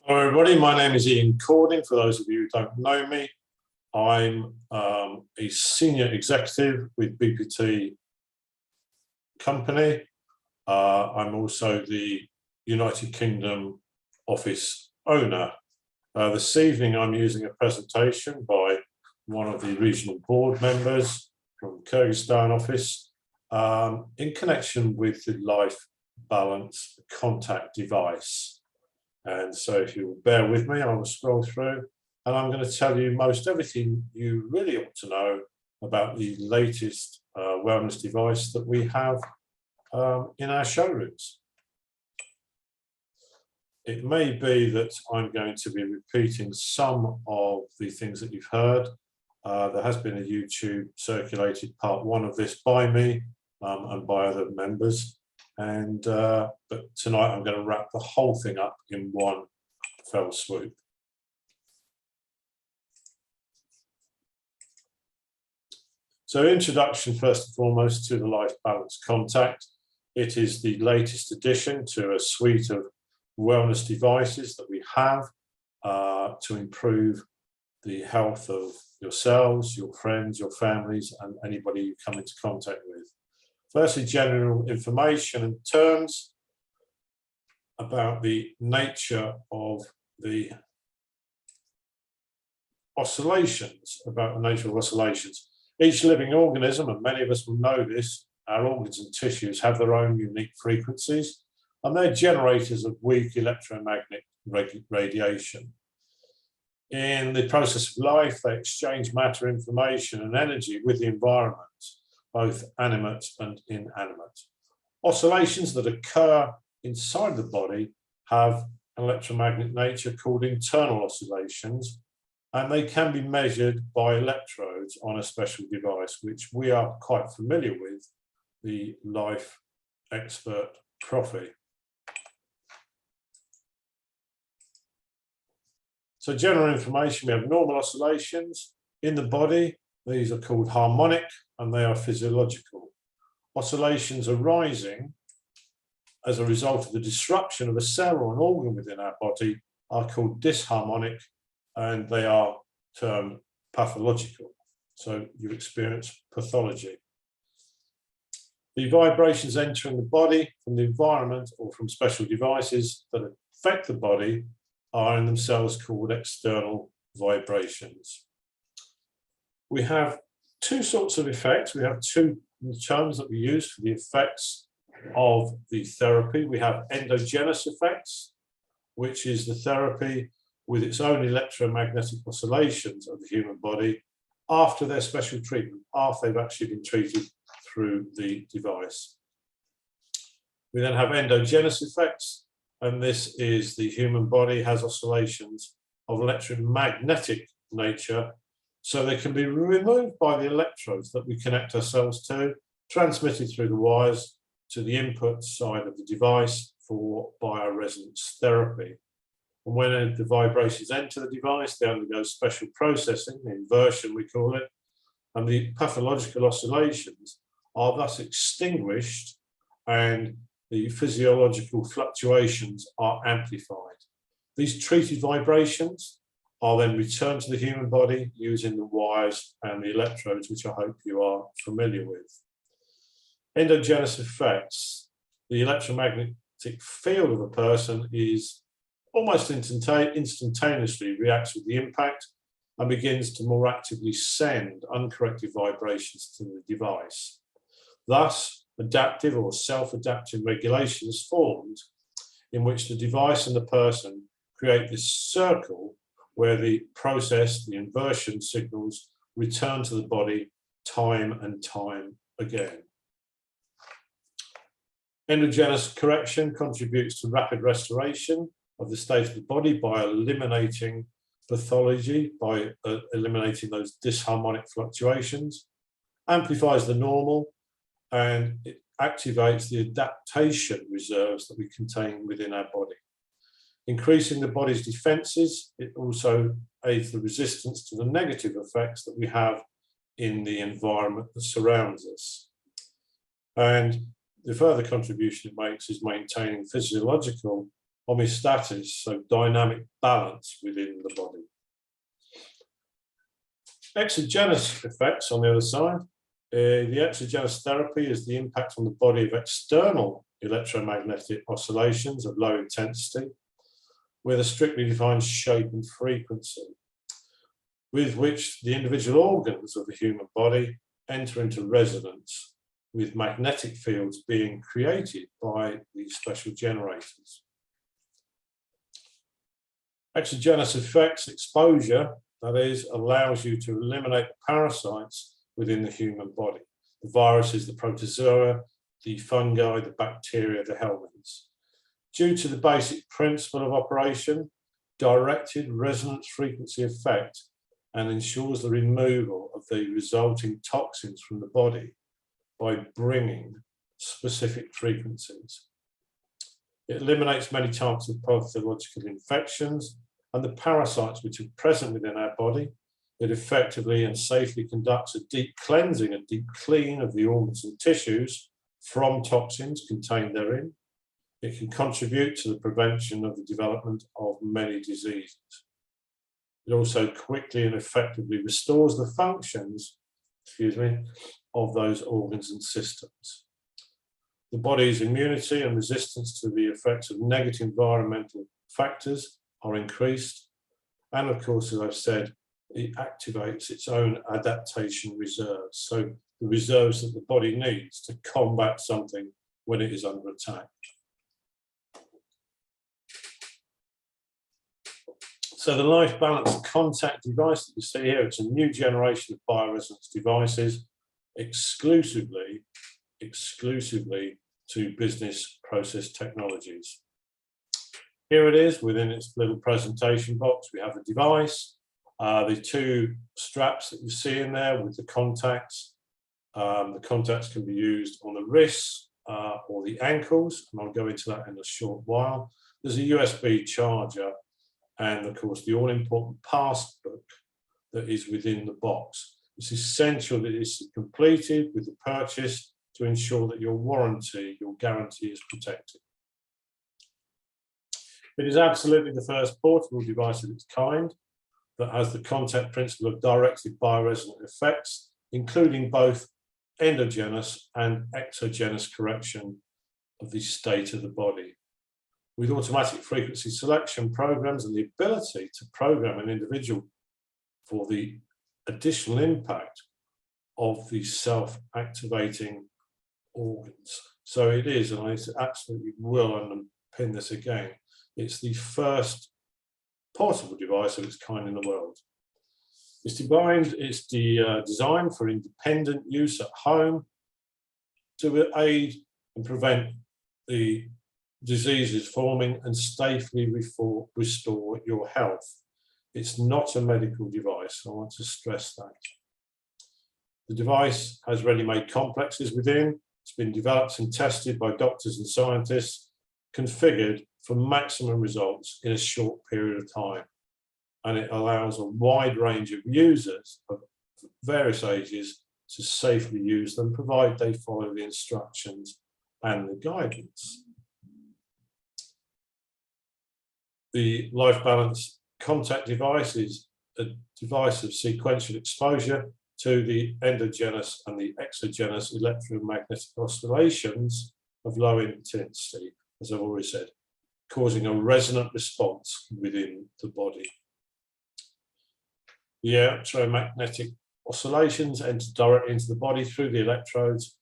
Hello everybody, my name is Ian Cording. For those of you who don't know me, I'm a senior executive with BPT Company. I'm also the United Kingdom office owner. This evening I'm using a presentation by one of the regional board members from Kyrgyzstan office in connection with the Life Balance contact device. And so if you will bear with me, I will scroll through and I'm going to tell you most everything you really ought to know about the latest wellness device that we have in our showrooms. It may be that I'm going to be repeating some of the things that you've heard. There has been a YouTube circulated part 1 of this by me and by other members. But tonight I'm going to wrap the whole thing up in one fell swoop. So introduction first and foremost to the Life Balance Contact. It is the latest addition to a suite of wellness devices that we have to improve the health of yourselves, your friends, your families, and anybody you come into contact with. Firstly, general information and terms about the nature of the oscillations, Each living organism, and many of us will know this, our organs and tissues have their own unique frequencies, and they're generators of weak electromagnetic radiation. In the process of life, they exchange matter, information, and energy with the environment, both animate and inanimate. Oscillations that occur inside the body have an electromagnetic nature called internal oscillations, and they can be measured by electrodes on a special device, which we are quite familiar with, the Life Expert Profi. So general information, we have normal oscillations in the body. These are called harmonic and they are physiological. Oscillations arising as a result of the disruption of a cell or an organ within our body are called disharmonic and they are termed pathological. So you experience pathology. The vibrations entering the body from the environment or from special devices that affect the body are in themselves called external vibrations. We have two sorts of effects. We have two terms that we use for the effects of the therapy. We have endogenous effects, which is the therapy with its own electromagnetic oscillations of the human body after their special treatment, after they've actually been treated through the device. We then have endogenous effects, and this is the human body has oscillations of electromagnetic nature, so they can be removed by the electrodes that we connect ourselves to, transmitted through the wires to the input side of the device for bioresonance therapy. And when the vibrations enter the device, they undergo special processing, inversion we call it, and the pathological oscillations are thus extinguished and the physiological fluctuations are amplified. These treated vibrations are then returned to the human body using the wires and the electrodes, which I hope you are familiar with. Endogenous effects. The electromagnetic field of a person is almost instantaneously reacts with the impact and begins to more actively send uncorrected vibrations to the device. Thus, adaptive or self-adaptive regulation is formed in which the device and the person create this circle where the process, the inversion signals, return to the body time and time again. Endogenous correction contributes to rapid restoration of the state of the body by eliminating pathology, by eliminating those disharmonic fluctuations, amplifies the normal, and it activates the adaptation reserves that we contain within our body. Increasing the body's defenses, it also aids the resistance to the negative effects that we have in the environment that surrounds us. And the further contribution it makes is maintaining physiological homeostasis, so dynamic balance within the body. Exogenous effects on the other side. The exogenous therapy is the impact on the body of external electromagnetic oscillations of low intensity with a strictly defined shape and frequency, with which the individual organs of the human body enter into resonance, with magnetic fields being created by these special generators. Exogenous effects exposure, that is, allows you to eliminate parasites within the human body. The viruses, the protozoa, the fungi, the bacteria, the helminths. Due to the basic principle of operation, directed resonance frequency effect, and ensures the removal of the resulting toxins from the body by bringing specific frequencies. It eliminates many types of pathological infections and the parasites which are present within our body. It effectively and safely conducts a deep cleansing, a deep clean of the organs and tissues from toxins contained therein. It can contribute to the prevention of the development of many diseases. It also quickly and effectively restores the functions, of those organs and systems. The body's immunity and resistance to the effects of negative environmental factors are increased. And of course, as I've said, it activates its own adaptation reserves. So the reserves that the body needs to combat something when it is under attack. So the Life Balance contact device that you see here, it's a new generation of bioresonance devices exclusively to business process technologies. Here it is within its little presentation box. We have the device, the two straps that you see in there with the contacts. The contacts can be used on the wrists or the ankles, and I'll go into that in a short while. There's a USB charger, and of course the all-important passbook that is within the box. It's essential that this is completed with the purchase to ensure that your warranty, your guarantee is protected. It is absolutely the first portable device of its kind that has the contact principle of directed bioresonant effects, including both endogenous and exogenous correction of the state of the body. With automatic frequency selection programs and the ability to program an individual for the additional impact of the self-activating organs. So it is, and I absolutely will underpin this again, it's the first portable device of its kind in the world. It's designed for independent use at home to aid and prevent the diseases forming and safely restore your health. It's not a medical device. I want to stress that. The device has ready-made complexes within. It's been developed and tested by doctors and scientists, configured for maximum results in a short period of time. And it allows a wide range of users of various ages to safely use them, provided they follow the instructions and the guidance. The Life Balance contact device is a device of sequential exposure to the endogenous and the exogenous electromagnetic oscillations of low intensity, as I've already said, causing a resonant response within the body. The electromagnetic oscillations enter directly into the body through the electrodes,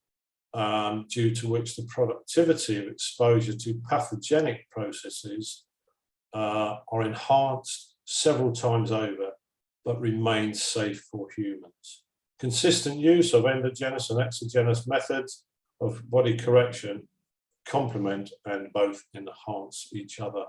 due to which the productivity of exposure to pathogenic processes are enhanced several times over, but remain safe for humans. Consistent use of endogenous and exogenous methods of body correction complement and both enhance each other.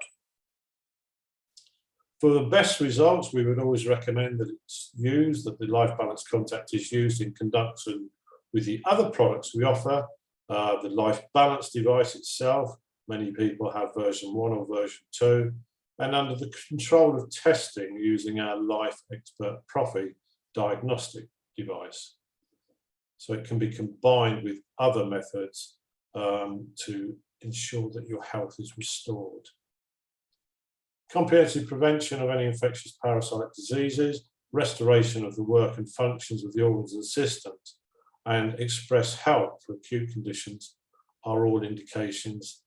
For the best results, we would always recommend that it's used, that the Life Balance contact is used in conjunction with the other products we offer. The Life Balance device itself, many people have version 1 or version 2, and under the control of testing using our Life Expert Profi diagnostic device. So it can be combined with other methods to ensure that your health is restored. comprehensive prevention of any infectious parasitic diseases, restoration of the work and functions of the organs and systems, and express help for acute conditions are all indications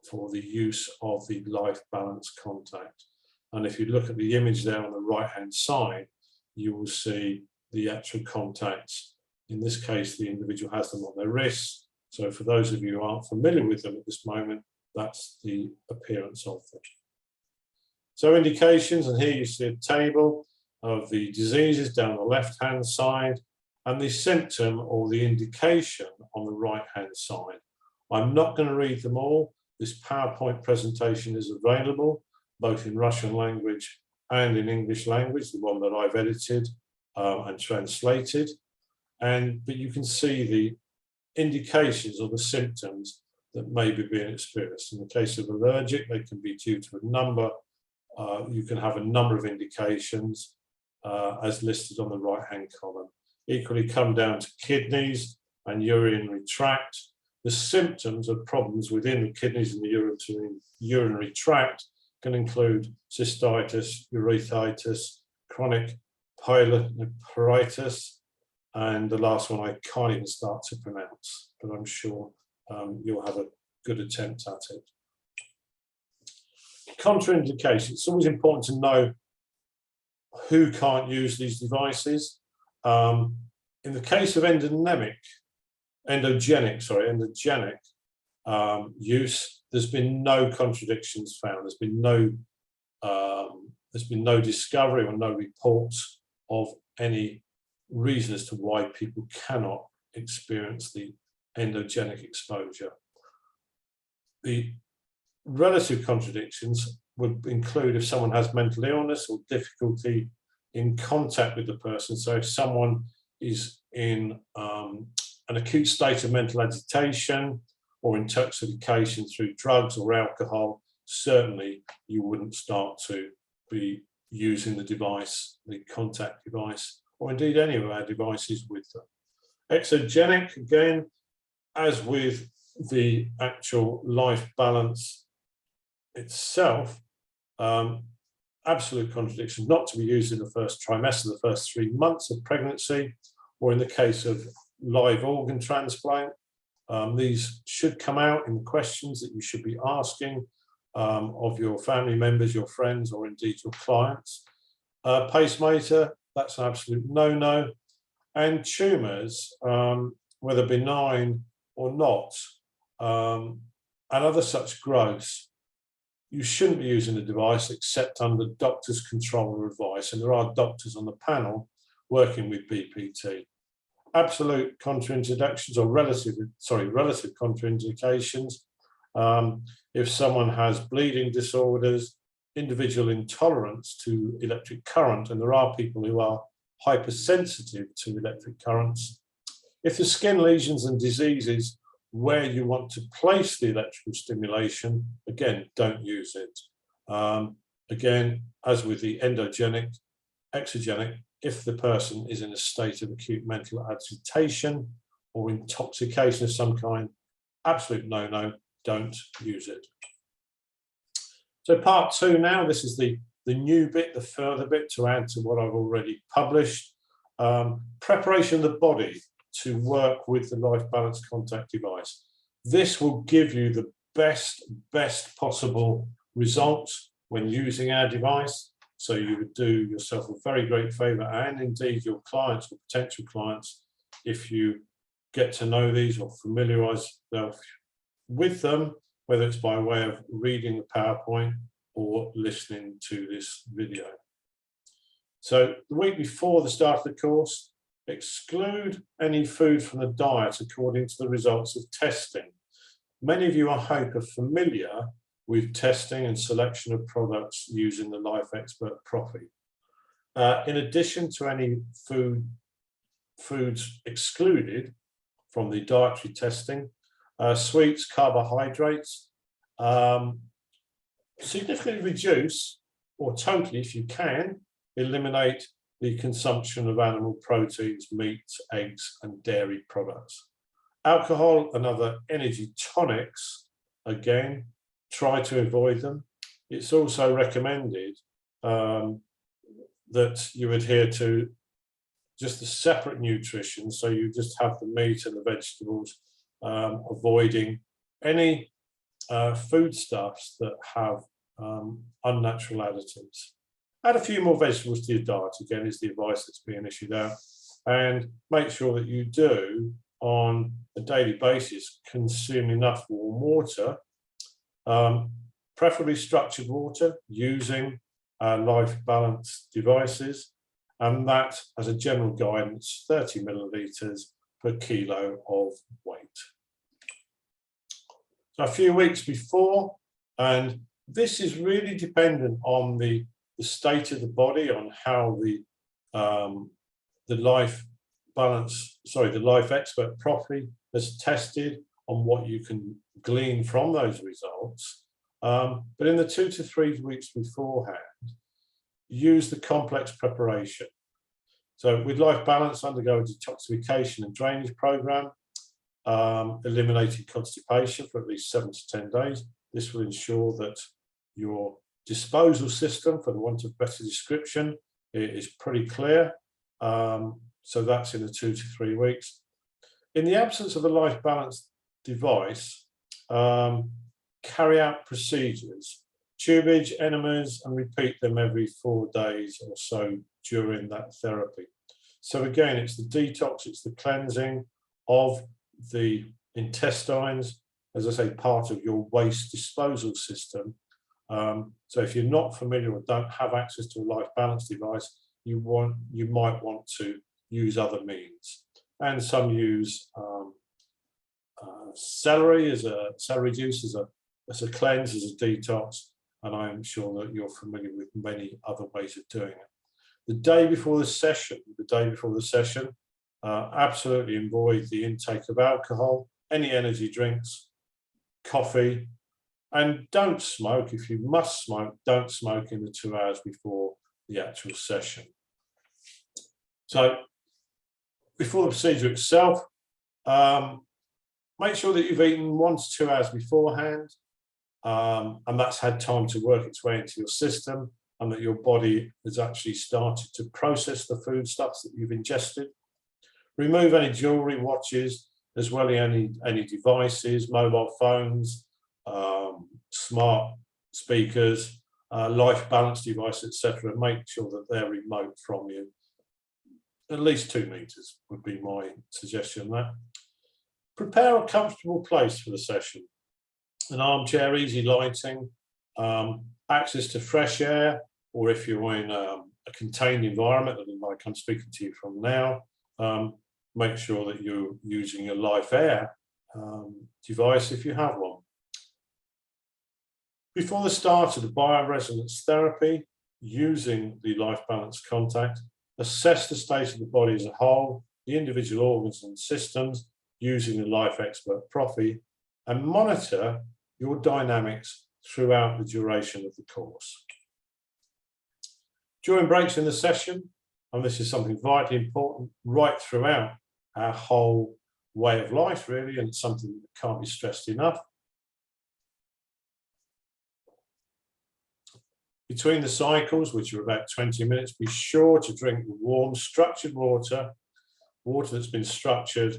for the use of the life balance contact. And if you look at the image there on the right-hand side, you will see the actual contacts. In this case, the individual has them on their wrists. So for those of you who aren't familiar with them at this moment, that's the appearance of them. So indications, and here you see a table of the diseases down the left-hand side and the symptom or the indication on the right-hand side. I'm not going to read them all. This PowerPoint presentation is available both in Russian language and in English language, the one that I've edited and translated. But you can see the indications or the symptoms that may be being experienced. In the case of allergic, they can be due to a number. You can have a number of indications as listed on the right-hand column. Equally come down to kidneys and urinary tract. The symptoms of problems within the kidneys and the urinary tract can include cystitis, urethritis, chronic pyelonephritis, and the last one I can't even start to pronounce, but I'm sure you'll have a good attempt at it. Contraindications. It's always important to know who can't use these devices. In the case of endogenic use, there's been no contradictions found. There's been no discovery or no reports of any reason as to why people cannot experience the endogenic exposure. The relative contradictions would include if someone has mental illness or difficulty in contact with the person. So if someone is in an acute state of mental agitation or intoxication through drugs or alcohol, certainly you wouldn't start to be using the device, the contact device, or indeed any of our devices with them. Exogenic, again, as with the actual life balance itself, absolute contradiction not to be used in the first trimester, the first 3 months of pregnancy, or in the case of live organ transplant. These should come out in the questions that you should be asking of your family members, your friends, or indeed your clients. Pacemaker, that's an absolute no-no. And tumours, whether benign or not, and other such growths, you shouldn't be using the device except under doctor's control or advice. And there are doctors on the panel working with BPT. Absolute contraindications or relative contraindications. If someone has bleeding disorders, individual intolerance to electric current, and there are people who are hypersensitive to electric currents. If the skin lesions and diseases where you want to place the electrical stimulation, again, don't use it. Again, as with the endogenic, exogenic, if the person is in a state of acute mental agitation or intoxication of some kind, absolute no-no, don't use it. So part 2 now, this is the new bit, the further bit to add to what I've already published. Preparation of the body to work with the life balance contact device. This will give you the best possible results when using our device. So you would do yourself a very great favor, and indeed your clients or potential clients, if you get to know these or familiarize yourself with them, whether it's by way of reading the PowerPoint or listening to this video. So the week before the start of the course, exclude any food from the diet according to the results of testing. Many of you, I hope, are familiar with testing and selection of products using the Life Expert Profi. In addition to any foods excluded from the dietary testing, sweets, carbohydrates, significantly reduce, or totally, if you can, eliminate the consumption of animal proteins, meats, eggs, and dairy products. Alcohol and other energy tonics, again, try to avoid them. it's also recommended that you adhere to just the separate nutrition, so you just have the meat and the vegetables, avoiding any foodstuffs that have unnatural additives. Add a few more vegetables to your diet, again, is the advice that's being issued out, and make sure that you do, on a daily basis, consume enough warm water, preferably structured water, using Life Balance devices, and that, as a general guidance, 30 millilitres per kilo of weight. So a few weeks before, and this is really dependent on the state of the body, on how the Life Expert Prophy has tested, on what you can glean from those results. But in the 2 to 3 weeks beforehand, use the complex preparation. So with Life Balance, undergo a detoxification and drainage program, eliminating constipation for at least 7 to 10 days. This will ensure that your disposal system, for the want of better description, is pretty clear. So that's in the 2 to 3 weeks. In the absence of a Life Balance device, carry out procedures, tubage, enemas, and repeat them every 4 days or so during that therapy. So again, it's the detox, it's the cleansing of the intestines, as I say, part of your waste disposal system. So if you're not familiar or don't have access to a Life Balance device, you might want to use other means. And some use celery juice as a cleanse, as a detox, and I'm sure that you're familiar with many other ways of doing it. The day before the session, absolutely avoid the intake of alcohol, any energy drinks, coffee, and don't smoke. If you must smoke, don't smoke in the 2 hours before the actual session. So before the procedure itself, make sure that you've eaten 1 to 2 hours beforehand, and that's had time to work its way into your system, and that your body has actually started to process the foodstuffs that you've ingested. Remove any jewelry, watches, as well as any devices, mobile phones, smart speakers, Life Balance device, etc. Make sure that they're remote from you. At least 2 meters would be my suggestion there. Prepare a comfortable place for the session. An armchair, easy lighting, access to fresh air, or if you're in a contained environment, like I'm speaking to you from now, make sure that you're using a Life Air device if you have one. Before the start of the bioresonance therapy, using the Life Balance Contact, assess the state of the body as a whole, the individual organs and systems, using the Life Expert Prophy, and monitor your dynamics throughout the duration of the course. During breaks in the session, and this is something vitally important right throughout our whole way of life, really, and it's something that can't be stressed enough. Between the cycles, which are about 20 minutes, be sure to drink warm, structured water that's been structured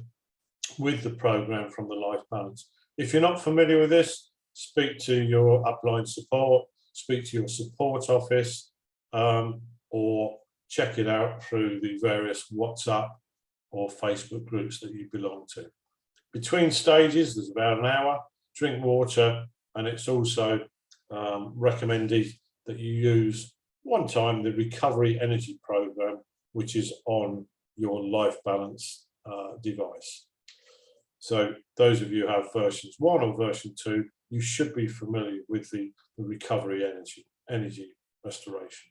with the program from the Life Balance. If you're not familiar with this, speak to your upline support, speak to your support office, or check it out through the various WhatsApp or Facebook groups that you belong to. Between stages, there's about an hour, drink water, and it's also recommended that you use one time the Recovery Energy Program, which is on your Life Balance device. So those of you who have versions 1 or version 2, you should be familiar with the recovery energy restoration.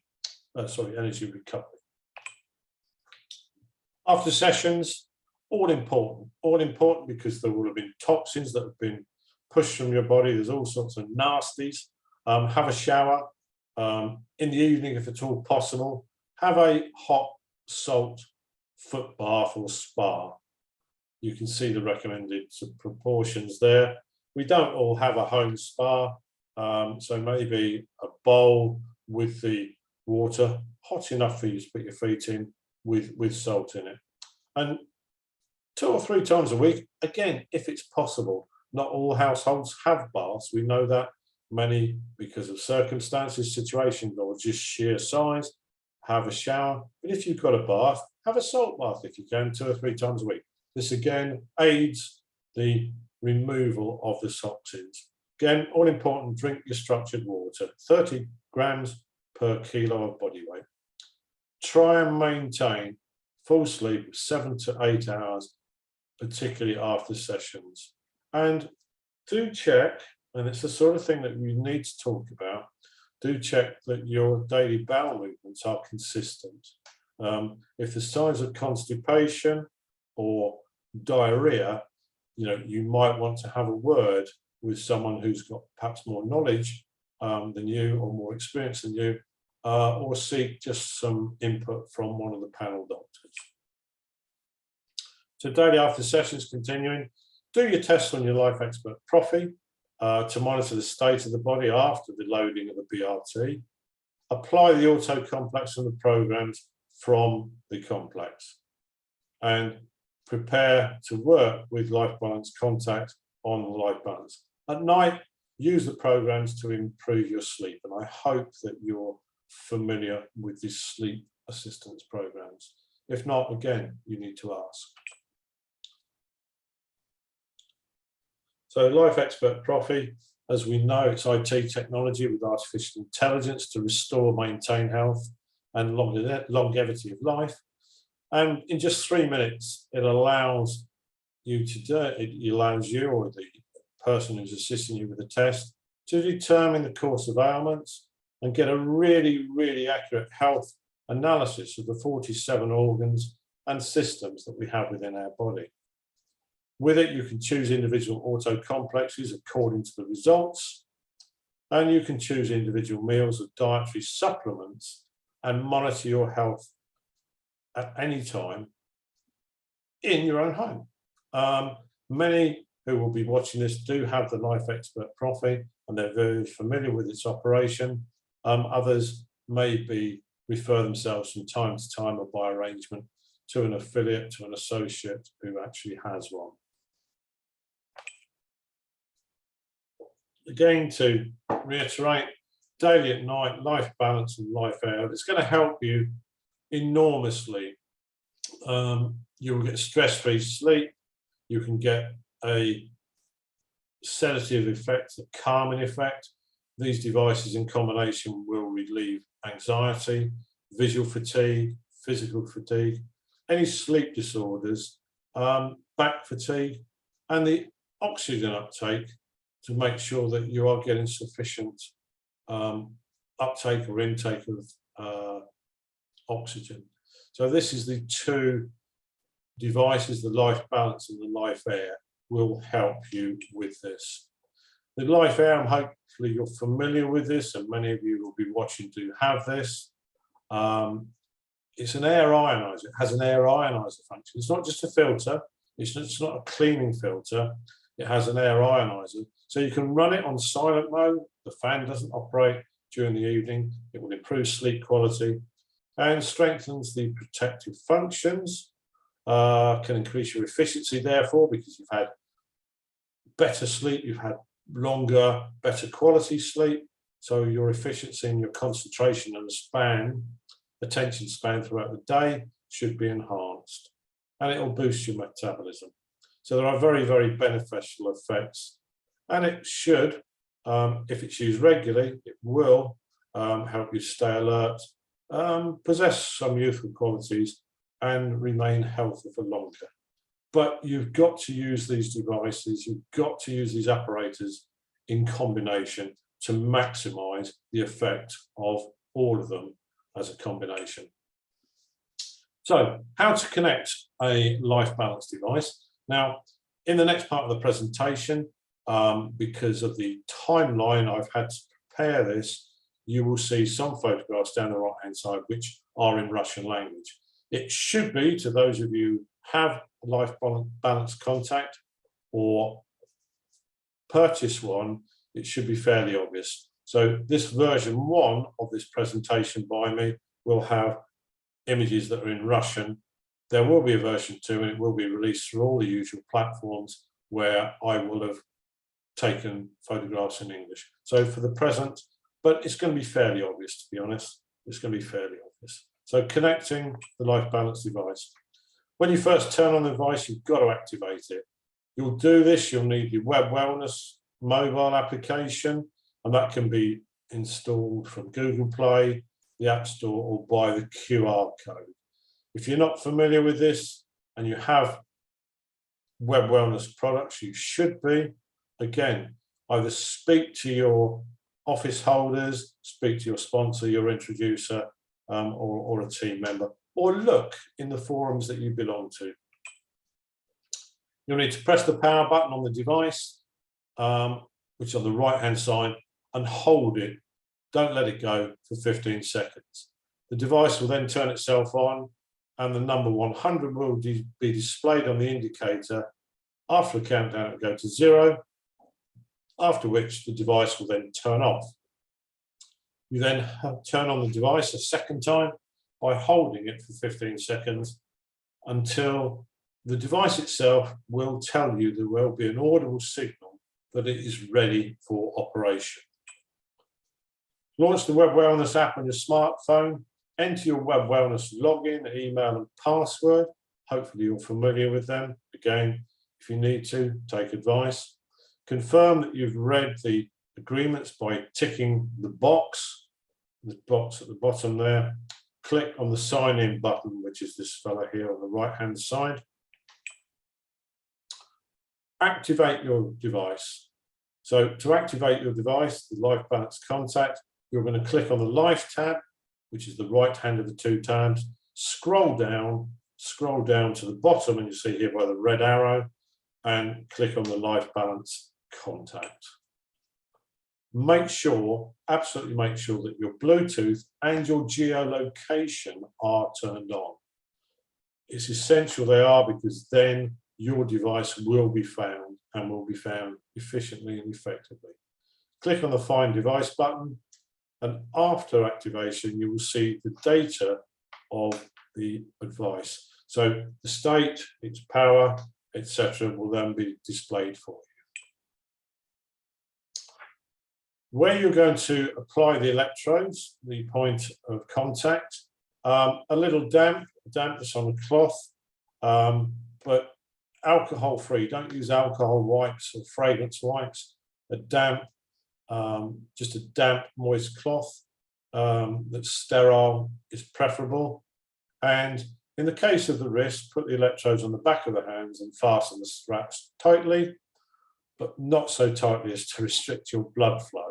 Energy recovery. After sessions, all important because there will have been toxins that have been pushed from your body. There's all sorts of nasties. Have a shower in the evening if at all possible. Have a hot salt foot bath or spa. You can see the recommended proportions there. We don't all have a home spa, So maybe a bowl with the water hot enough for you to put your feet in with salt in it. And 2 or 3 times a week, again, if it's possible. Not all households have baths. We know that many, because of circumstances, situations, or just sheer size, have a shower. But if you've got a bath, have a salt bath if you can, 2 or 3 times a week. This again aids the removal of the toxins. Again, all important, drink your structured water, 30 grams per kilo of body weight. Try and maintain full sleep, 7 to 8 hours, particularly after sessions. And do check, and it's the sort of thing that you need to talk about, do check that your daily bowel movements are consistent. If there's signs of constipation or diarrhea, you might want to have a word with someone who's got perhaps more knowledge than you or more experience than you, or seek just some input from one of the panel doctors. So daily after sessions continuing, do your tests on your Life Expert Profi to monitor the state of the body after the loading of the BRT. Apply the auto complex and the programs from the complex, and prepare to work with Life Balance Contact on Life Balance. At night, use the programs to improve your sleep, and I hope that you're familiar with these sleep assistance programs. If not, again, you need to ask. So Life Expert Profi, as we know, it's IT technology with artificial intelligence to restore, maintain health and longevity of life. And in just 3 minutes, it allows you to do it. It allows you or the person who's assisting you with the test to determine the course of ailments and get a really, really accurate health analysis of the 47 organs and systems that we have within our body. With it, you can choose individual auto complexes according to the results, and you can choose individual meals or dietary supplements and monitor your health at any time in your own home. Many who will be watching this do have the Life Expert Profi and they're very familiar with its operation. Others may refer themselves from time to time or by arrangement to an affiliate, to an associate who actually has one. Again, to reiterate, daily at night, Life Balance and Life Air, it's going to help you enormously. You will get stress-free sleep. You can get a sedative effect, a calming effect. These devices in combination will relieve anxiety, visual fatigue, physical fatigue, any sleep disorders, back fatigue, and the oxygen uptake to make sure that you are getting sufficient uptake or intake of oxygen. So this is the 2 devices, the Life Balance and the Life Air, will help you with this. The Life Air, hopefully you're familiar with this, and many of you who will be watching do have this. It's an air ionizer. It has an air ionizer function. It's not just a filter. It's not a cleaning filter. It has an air ionizer. So you can run it on silent mode. The fan doesn't operate during the evening. It will improve sleep quality and strengthens the protective functions. Can increase your efficiency, therefore, because you've had better sleep, you've had longer, better quality sleep. So your efficiency and your concentration and the attention span throughout the day should be enhanced. And it will boost your metabolism. So there are very, very beneficial effects. And it should, if it's used regularly, it will help you stay alert, possess some youthful qualities, and remain healthy for longer. But you've got to use these devices, you've got to use these apparatus in combination to maximize the effect of all of them as a combination. So, how to connect a Life Balance device. Now, in the next part of the presentation, because of the timeline I've had to prepare this, you will see some photographs down the right-hand side which are in Russian language. It should be, to those of you who have a Life Balance Contact or purchase one, it should be fairly obvious. So this version 1 of this presentation by me will have images that are in Russian. There will be a version 2 and it will be released through all the usual platforms where I will have taken photographs in English. So for the present, but it's going to be fairly obvious, to be honest. It's going to be fairly obvious. So connecting the Life Balance device. When you first turn on the device, you've got to activate it. You'll do this, you'll need your Web Wellness mobile application, and that can be installed from Google Play, the App Store, or by the QR code. If you're not familiar with this and you have Web Wellness products, you should be. Again, either speak to your office holders, speak to your sponsor, your introducer, or a team member, or look in the forums that you belong to. You'll need to press the power button on the device, which is on the right-hand side, and hold it. Don't let it go for 15 seconds. The device will then turn itself on, and the number 100 will be displayed on the indicator. After the countdown, it will go to 0, after which the device will then turn off. You then turn on the device a second time by holding it for 15 seconds until the device itself will tell you there will be an audible signal that it is ready for operation. Launch the Web Wellness app on your smartphone, enter your Web Wellness login, email and password. Hopefully you're familiar with them. Again, if you need to, take advice. Confirm that you've read the agreements by ticking the box at the bottom there. Click on the sign in button, which is this fella here on the right hand side. Activate your device. So to activate your device, the Life Balance Contact, you're going to click on the Life tab, which is the right hand of the 2 tabs. Scroll down to the bottom, and you see here by the red arrow, and click on the Life Balance Contact. Absolutely make sure that your Bluetooth and your geolocation are turned on. It's essential they are, because then your device will be found, and will be found efficiently and effectively. Click on the Find Device button, and after activation, you will see the data of the device. So the state, its power, etc., will then be displayed for you. Where you're going to apply the electrodes, the point of contact, a little dampness on the cloth, but alcohol-free. Don't use alcohol wipes or fragrance wipes. Just a damp, moist cloth that's sterile is preferable. And in the case of the wrist, put the electrodes on the back of the hands and fasten the straps tightly, but not so tightly as to restrict your blood flow.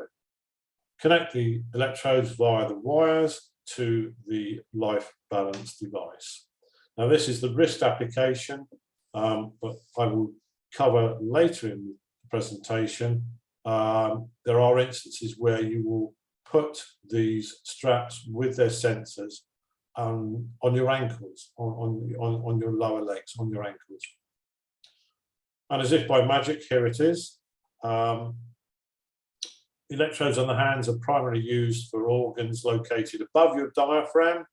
Connect the electrodes via the wires to the Life Balance device. Now, this is the wrist application, but I will cover later in the presentation. There are instances where you will put these straps with their sensors on your ankles, on your lower legs, on your ankles. And as if by magic, here it is. Electrodes on the hands are primarily used for organs located above your diaphragm.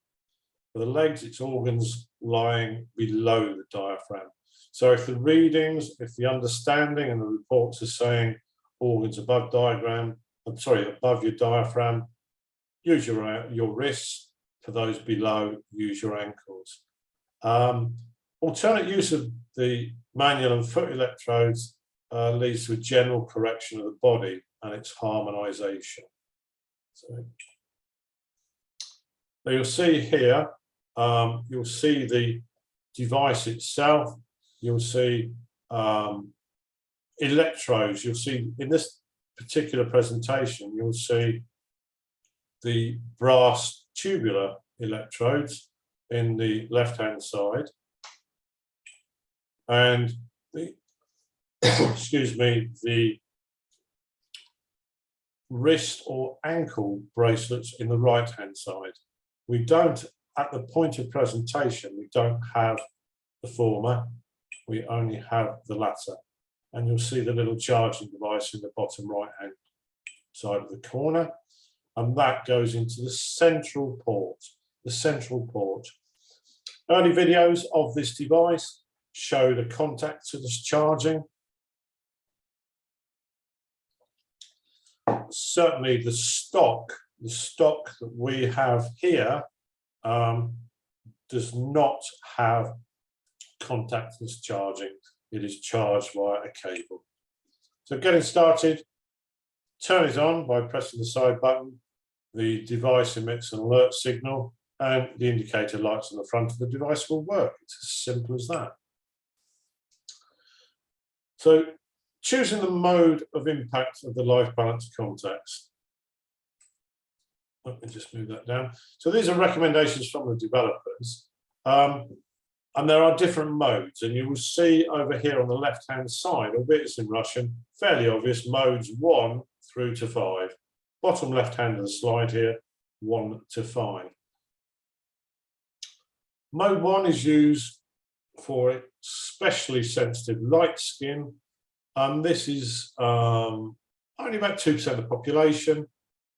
For the legs, it's organs lying below the diaphragm. So if the readings, if the understanding and the reports are saying organs above above your diaphragm, use your wrists. For those below, use your ankles. Alternate use of the manual and foot electrodes leads to a general correction of the body and its harmonization. So you'll see here, you'll see the device itself, you'll see electrodes, you'll see in this particular presentation, you'll see the brass tubular electrodes in the left-hand side, and the the wrist or ankle bracelets in the right-hand side. We don't, at the point of presentation, we don't have the former, we only have the latter. And you'll see the little charging device in the bottom right-hand side of the corner, and that goes into the central port. The central port. Early videos of this device show the contactor discharging. Certainly the stock that we have here does not have contact discharging. It is charged via a cable. So getting started, turn it on by pressing the side button. The device emits an alert signal and the indicator lights on the front of the device will work. It's as simple as that. So choosing the mode of impact of the life balance contacts. Let me just move that down. So these are recommendations from the developers. And there are different modes, and you will see over here on the left-hand side, albeit it's in Russian, fairly obvious, modes 1 through to 5. Bottom left-hand of the slide here, 1 to 5. Mode 1 is used for especially sensitive light skin. This is only about 2% of the population,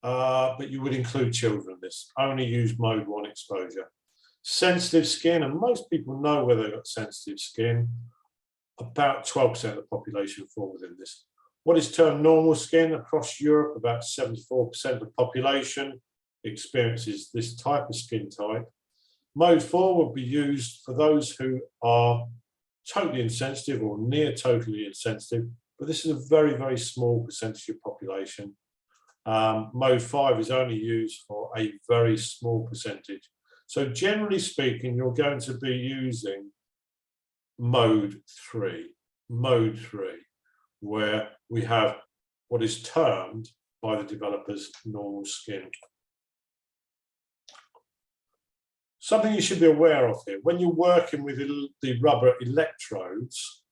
but you would include children in this. Only use mode 1 exposure. Sensitive skin, and most people know where they've got sensitive skin, about 12% of the population fall within this. What is termed normal skin across Europe, about 74% of the population experiences this type of skin type. Mode 4 will be used for those who are totally insensitive or near totally insensitive, but this is a very, very small percentage of population. Mode 5 is only used for a very small percentage. So generally speaking, you're going to be using mode 3, where we have what is termed by the developers normal skin. Something you should be aware of here, when you're working with the rubber electrodes,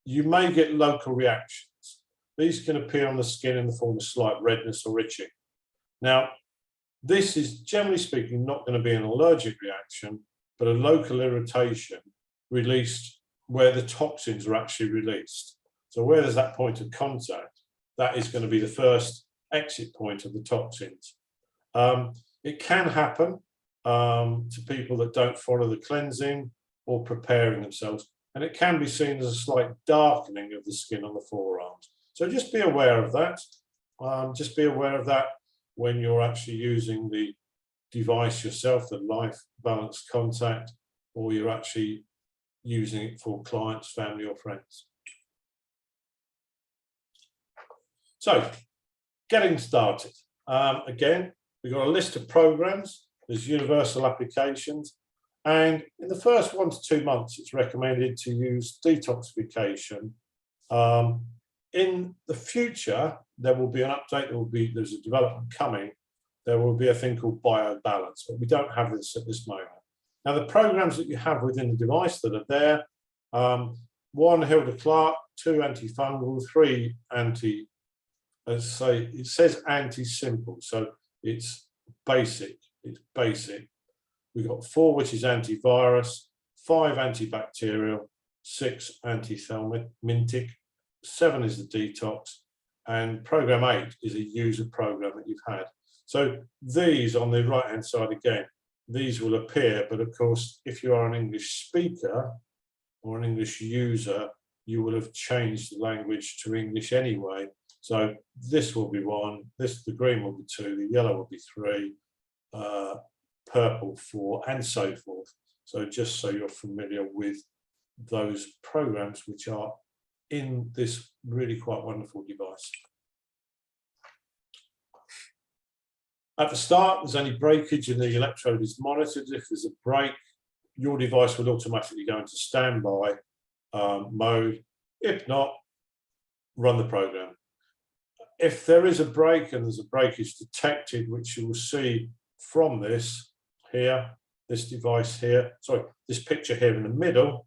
you may get local reactions. These can appear on the skin in the form of slight redness or itching. Now, this is generally speaking not going to be an allergic reaction, but a local irritation released where the toxins are actually released. So where there's that point of contact, that is going to be the first exit point of the toxins. It can happen to people that don't follow the cleansing or preparing themselves, and it can be seen as a slight darkening of the skin on the forearms. So just be aware of that. Just be aware of that when you're actually using the device yourself, the life balance contact, or you're actually using it for clients, family, or friends. So, getting started. Again, we've got a list of programs. There's universal applications, and in the first 1 to 2 months, it's recommended to use detoxification. In the future, there will be an update. There's a development coming. There will be a thing called biobalance, but we don't have this at this moment. Now, the programs that you have within the device that are there: 1 Hilda Clark, 2 antifungal, 3 anti. Let's say it says anti-simple, so it's basic. It's basic. We've got 4, which is antivirus, 5 antibacterial, 6 antithelmintic, 7 is the detox, and program 8 is a user program that you've had. So these on the right hand side again, these will appear, but of course, if you are an English speaker or an English user, you will have changed the language to English anyway. So this will be 1, the green will be 2, the yellow will be 3, purple 4, and so forth. So just so you're familiar with those programs which are in this really quite wonderful device. At the start, there's any breakage and the electrode is monitored. If there's a break, your device will automatically go into standby mode. If not, run the program. If there is a break and there's a breakage detected, which you will see from this here, this device here, sorry, this picture here in the middle,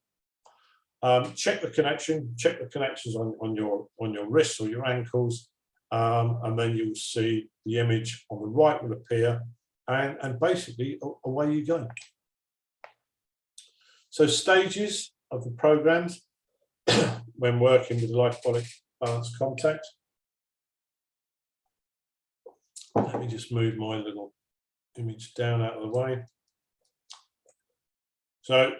check the connection, check the connections on your wrists or your ankles, and then you will see the image on the right will appear, and basically away you go. So stages of the programs when working with life balance contact. Let me just move my little image down out of the way. So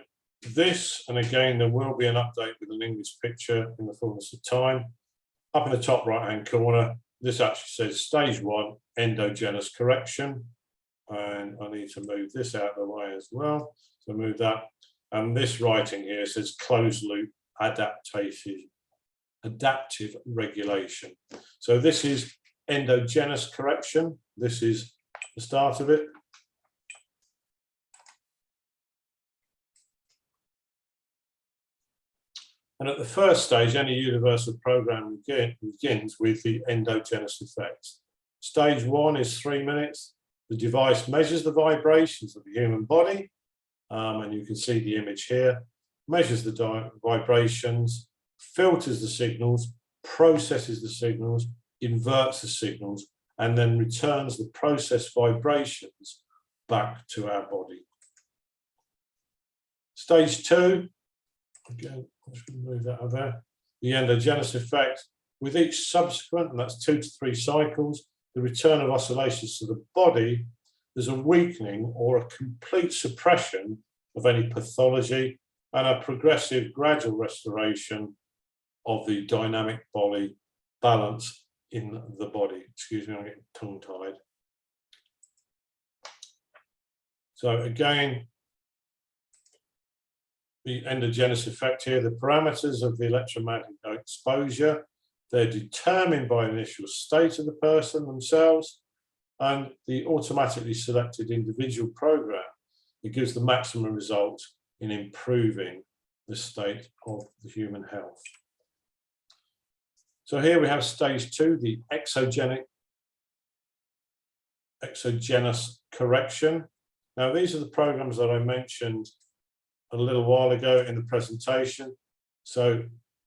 this, and again, there will be an update with an English picture in the fullness of time. Up in the top right-hand corner, this actually says stage 1, endogenous correction. And I need to move this out of the way as well. So move that. And this writing here says closed loop adaptive regulation. So this is endogenous correction. This is the start of it. And at the first stage, any universal program begins with the endogenous effects. Stage 1 is 3 minutes. The device measures the vibrations of the human body, and you can see the image here, measures the vibrations, filters the signals, processes the signals, inverts the signals, and then returns the processed vibrations back to our body. Stage 2, again, let's move that over there, the endogenous effect. With each subsequent, and that's 2 to 3 cycles, the return of oscillations to the body, there's a weakening or a complete suppression of any pathology and a progressive gradual restoration of the dynamic body balance in the body. Excuse me, I'm getting tongue-tied. So again, the endogenous effect here, the parameters of the electromagnetic exposure, they're determined by the initial state of the person themselves and the automatically selected individual program. It gives the maximum result in improving the state of the human health. So here we have stage 2, the exogenous correction. Now these are the programs that I mentioned a little while ago in the presentation. So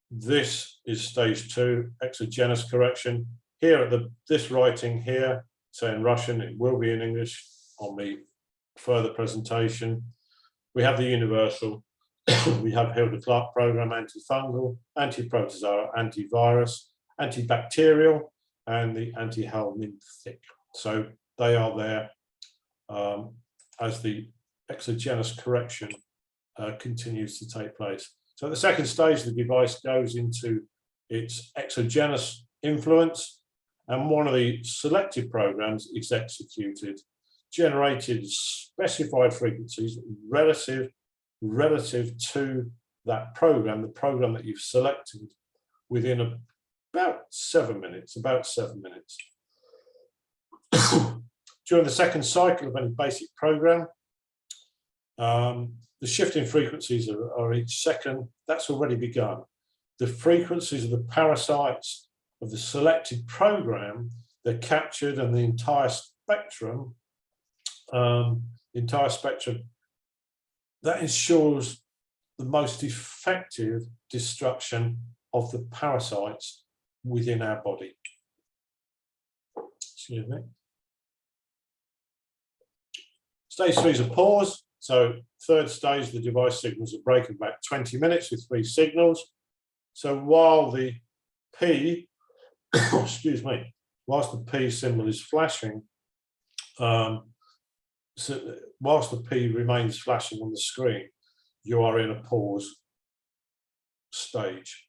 this is stage 2, exogenous correction. Here at this writing here, say in Russian, it will be in English on the further presentation. We have the universal, we have Hilda Clark program, antifungal, anti-protozoa, antivirus, antibacterial, and the anti-helminthic. So they are there as the exogenous correction continues to take place. So at the second stage, the device goes into its exogenous influence, and one of the selected programs is executed, generated specified frequencies relative to that program, the program that you've selected, within about 7 minutes, During the second cycle of any basic program, the shifting frequencies are each second. That's already begun. The frequencies of the parasites of the selected program, they're captured, and the entire spectrum, that ensures the most effective destruction of the parasites within our body. Excuse me. Stage 3 is a pause. So third stage, the device signals are breaking back 20 minutes with 3 signals. So while the P, excuse me, whilst the P symbol is flashing, whilst the P remains flashing on the screen, you are in a pause stage.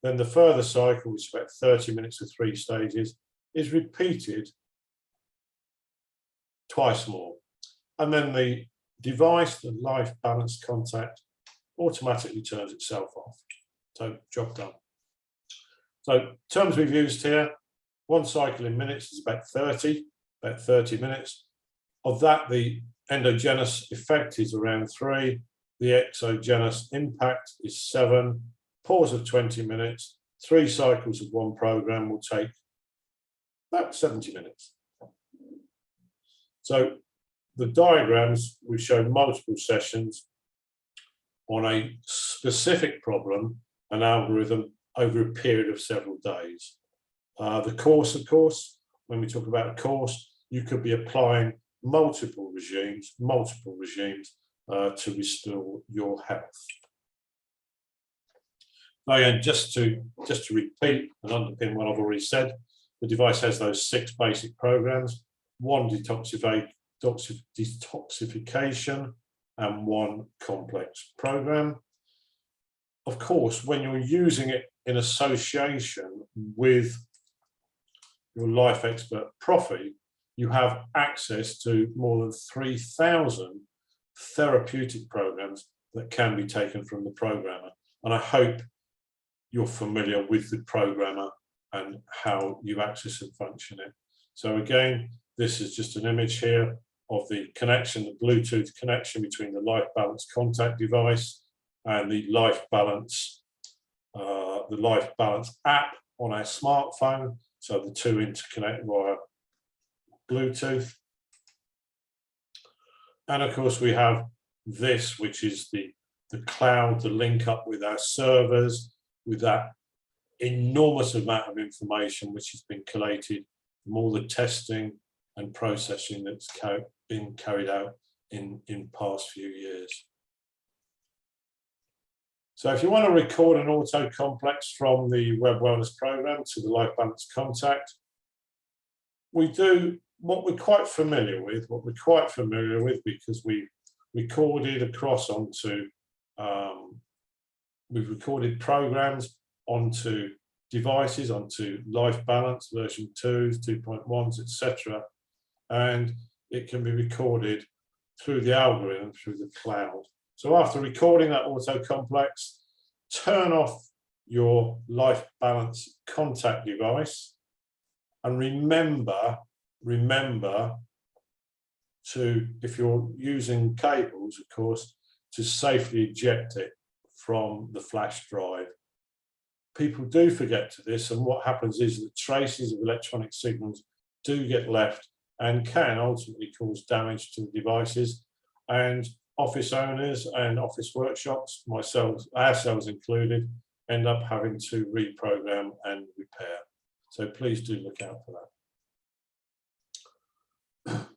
Then the further cycle, which is about 30 minutes with 3 stages, is repeated twice more. And then the device, the life balance contact, automatically turns itself off. So job done. So terms we've used here, 1 cycle in minutes is about 30 minutes. Of that, the endogenous effect is around 3. The exogenous impact is 7. Pause of 20 minutes. 3 cycles of 1 program will take about 70 minutes. So the diagrams, we've shown multiple sessions on a specific problem, an algorithm, over a period of several days. The course, of course, when we talk about a course, you could be applying multiple regimes to restore your health. Now, again, just to repeat and underpin what I've already said, the device has those 6 basic programs. one detoxification and one complex program. Of course, when you're using it in association with your Life Expert Profi, you have access to more than 3,000 therapeutic programs that can be taken from the programmer. And I hope you're familiar with the programmer and how you access and function it. So again, this is just an image here of the connection, the Bluetooth connection between the Life Balance contact device and the Life Balance app on our smartphone. So the two interconnect via Bluetooth. And of course we have this, which is the cloud, the link up with our servers, with that enormous amount of information which has been collated from all the testing and processing that's been carried out in past few years. So if you want to record an auto complex from the Web Wellness Program to the Life Balance Contact, we do what we're quite familiar with, because we recorded across onto, we've recorded programs onto devices, onto Life Balance version 2s, 2.1s, etc. And it can be recorded through the algorithm, through the cloud. So after recording that auto complex, turn off your Life Balance contact device and remember to, if you're using cables, of course, to safely eject it from the flash drive. People do forget to this, and what happens is that traces of electronic signals do get left and can ultimately cause damage to the devices, and office owners and office workshops, ourselves included, end up having to reprogram and repair. So please do look out for that.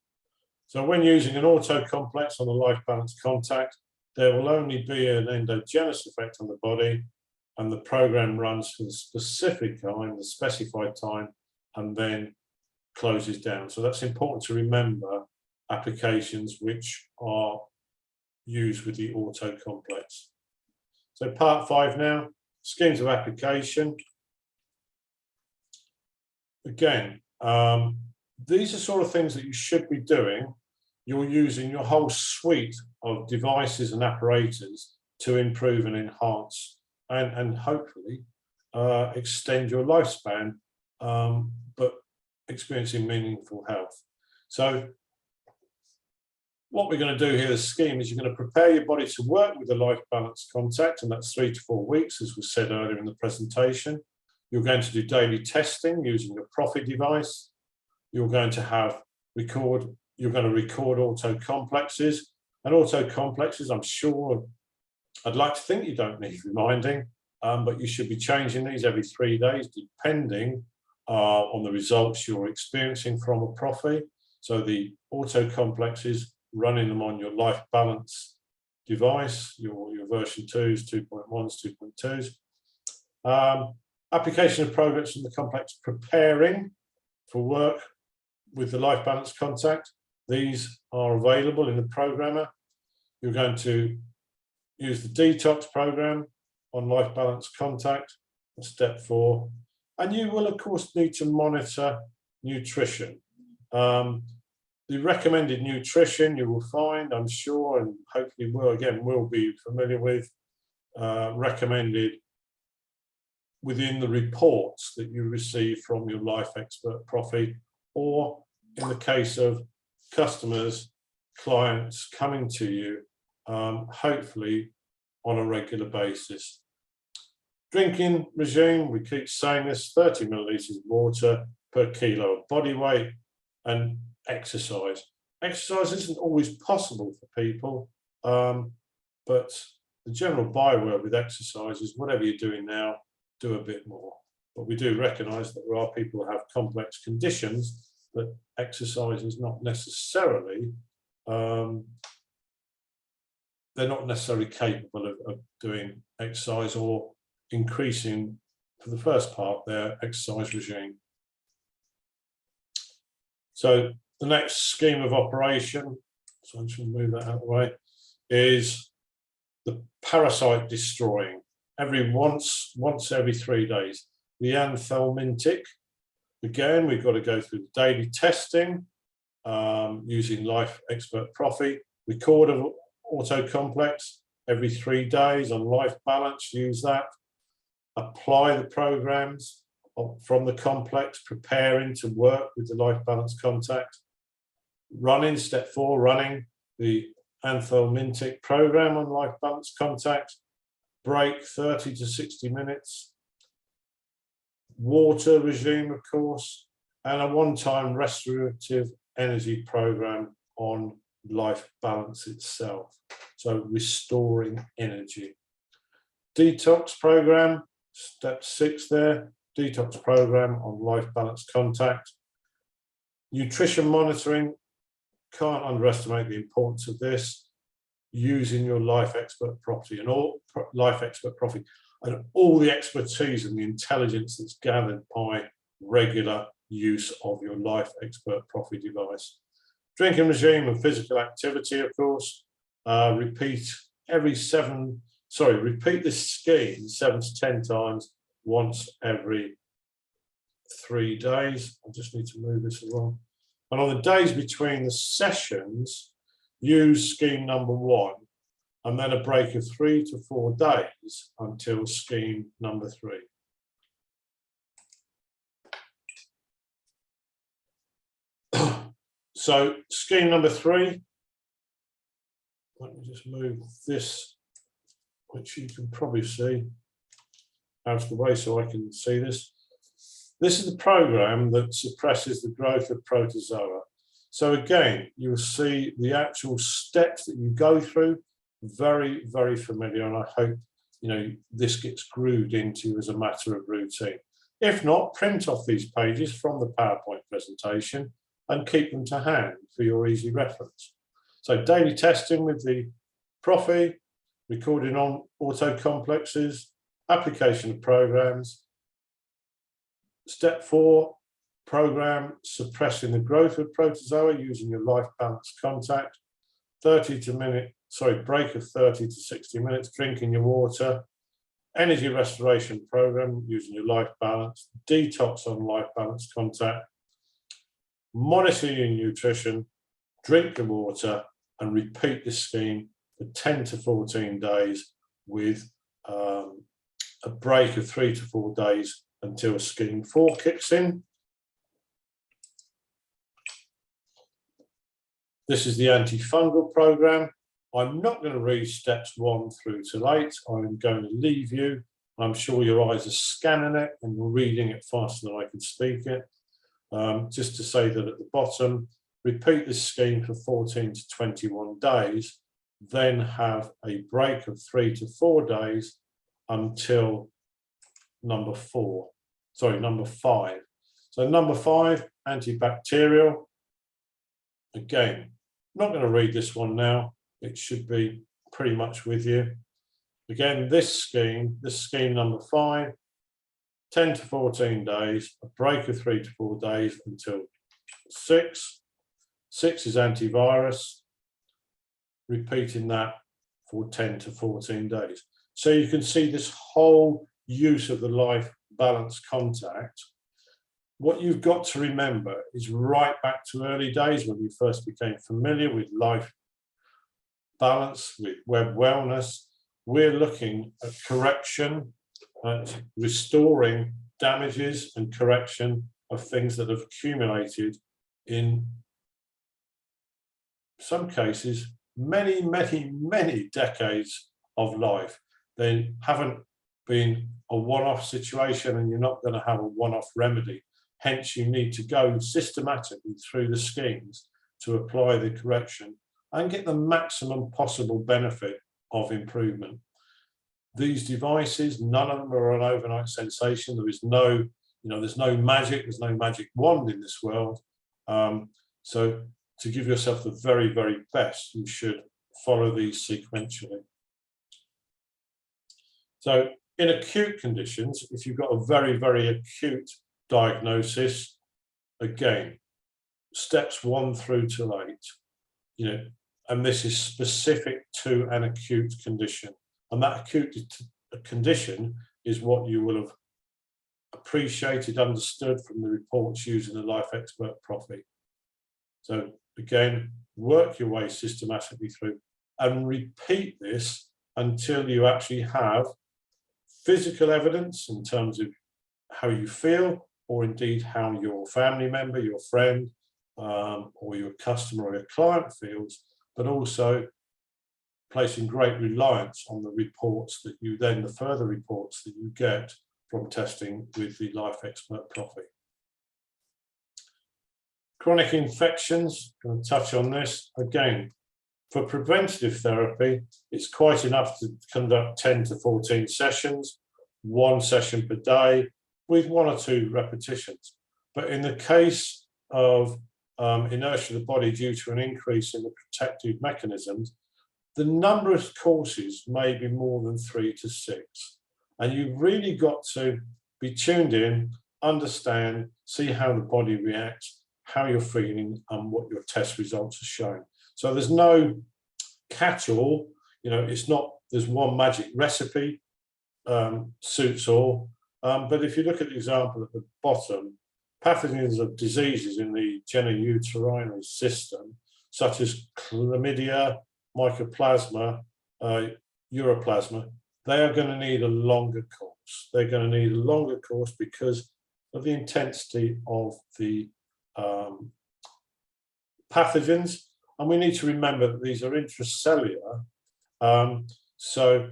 So when using an auto complex on the Life Balance contact, there will only be an endogenous effect on the body, and the program runs for the specific time, the specified time, and then closes down. So that's important to remember applications which are used with the auto complex. So part 5 now, schemes of application. Again, these are sort of things that you should be doing. You're using your whole suite of devices and apparatus to improve and enhance and hopefully extend your lifespan, but experiencing meaningful health. So what we're going to do here, the scheme, is you're going to prepare your body to work with the Life Balance contact, and that's 3 to 4 weeks, as was said earlier in the presentation. You're going to do daily testing using your Profi device. You're going to record auto complexes, and auto complexes, I'm sure, I'd like to think you don't need reminding, but you should be changing these every 3 days, depending on the results you're experiencing from a Profi. So the auto complexes, running them on your Life Balance device, your version 2s, 2.1s, 2.2s. Application of programs from the complex preparing for work with the Life Balance contact. These are available in the programmer. You're going to use the detox program on Life Balance contact, step 4. And you will, of course, need to monitor nutrition. The recommended nutrition you will find, I'm sure, and hopefully will be familiar with, recommended within the reports that you receive from your Life Expert Profi, or in the case of customers, clients coming to you, hopefully on a regular basis. Drinking regime, we keep saying this, 30 millilitres of water per kilo of body weight, and exercise. Exercise isn't always possible for people, but the general byword with exercise is whatever you're doing now, do a bit more. But we do recognise that there are people who have complex conditions, but exercise is not necessarily, they're not necessarily capable of doing exercise or increasing, for the first part, their exercise regime. So The next scheme of operation, so I should move that out of the way, is the parasite destroying. Once every 3 days. The anthelmintic, again, we've got to go through the daily testing using Life Expert Profi. Record of auto-complex every 3 days on Life Balance, use that. Apply the programs from the complex, preparing to work with the Life Balance contact. Step 4, running the anthelmintic program on Life Balance contact. Break 30 to 60 minutes. Water regime, of course, and a one-time restorative energy program on Life Balance itself. So restoring energy. Detox program, step 6 there. Detox program on Life Balance contact. Nutrition monitoring, can't underestimate the importance of this, using your Life Expert Profi and all Life Expert Profi and all the expertise and the intelligence that's gathered by regular use of your Life Expert Profi device. Drinking regime and physical activity, of course. Repeat this scheme 7 to 10 times, once every 3 days. I just need to move this along. And on the days between the sessions, use scheme number 1, and then a break of 3 to 4 days until scheme number 3. So scheme number 3, let me just move this, which you can probably see out of the way so I can see this. This is the program that suppresses the growth of protozoa. So again, you'll see the actual steps that you go through, very, very familiar, and I hope this gets grooved into as a matter of routine. If not, print off these pages from the PowerPoint presentation and keep them to hand for your easy reference. So daily testing with the Profi, recording on auto-complexes, application of programs. Step 4, program suppressing the growth of protozoa using your Life Balance contact. Break of 30 to 60 minutes, drinking your water. Energy restoration program using your Life Balance. Detox on Life Balance contact. Monitor your nutrition, drink your water, and repeat this scheme for 10 to 14 days with a break of 3 to 4 days until scheme 4 kicks in. This is the antifungal program. I'm not going to read steps 1 through to 8. I'm going to leave you. I'm sure your eyes are scanning it and you're reading it faster than I can speak it. Just to say that at the bottom, repeat this scheme for 14 to 21 days, then have a break of 3 to 4 days until number 5. So number 5, antibacterial. Again, not going to read this one now. It should be pretty much with you. Again, this scheme number 5, 10 to 14 days, a break of 3 to 4 days until 6. 6 is antivirus, repeating that for 10 to 14 days. So you can see this whole use of the Life Balance contact. What you've got to remember is right back to early days when you first became familiar with Life Balance, with Web Wellness. We're looking at correction, at restoring damages and correction of things that have accumulated in some cases many, many, many decades of life. They haven't been a one-off situation, and you're not going to have a one-off remedy. Hence, you need to go systematically through the schemes to apply the correction and get the maximum possible benefit of improvement. These devices, none of them are an overnight sensation. There is no, there's no magic. There's no magic wand in this world. So to give yourself the very, very best, you should follow these sequentially. So in acute conditions, if you've got a very, very acute diagnosis, again, steps 1 through to 8, and this is specific to an acute condition. And that acute condition is what you will have appreciated, understood from the reports using the Life Expert Prophy. So again, work your way systematically through and repeat this until you actually have physical evidence in terms of how you feel, or indeed how your family member, your friend, or your customer or your client feels, but also placing great reliance on the reports that you then, the further reports that you get from testing with the Life Expert Prophy. Chronic infections, I'm going to touch on this. Again, for preventative therapy, it's quite enough to conduct 10 to 14 sessions, 1 session per day, with 1 or 2 repetitions. But in the case of inertia of the body due to an increase in the protective mechanisms, the number of courses may be more than 3 to 6. And you've really got to be tuned in, understand, see how the body reacts, how you're feeling, and what your test results are showing. So there's no catch-all, it's not, there's one magic recipe, suits all. But if you look at the example at the bottom, pathogens of diseases in the genitourinary system, such as chlamydia, mycoplasma, uroplasma, they are going to need a longer course. They're going to need a longer course because of the intensity of the pathogens. And we need to remember that these are intracellular. So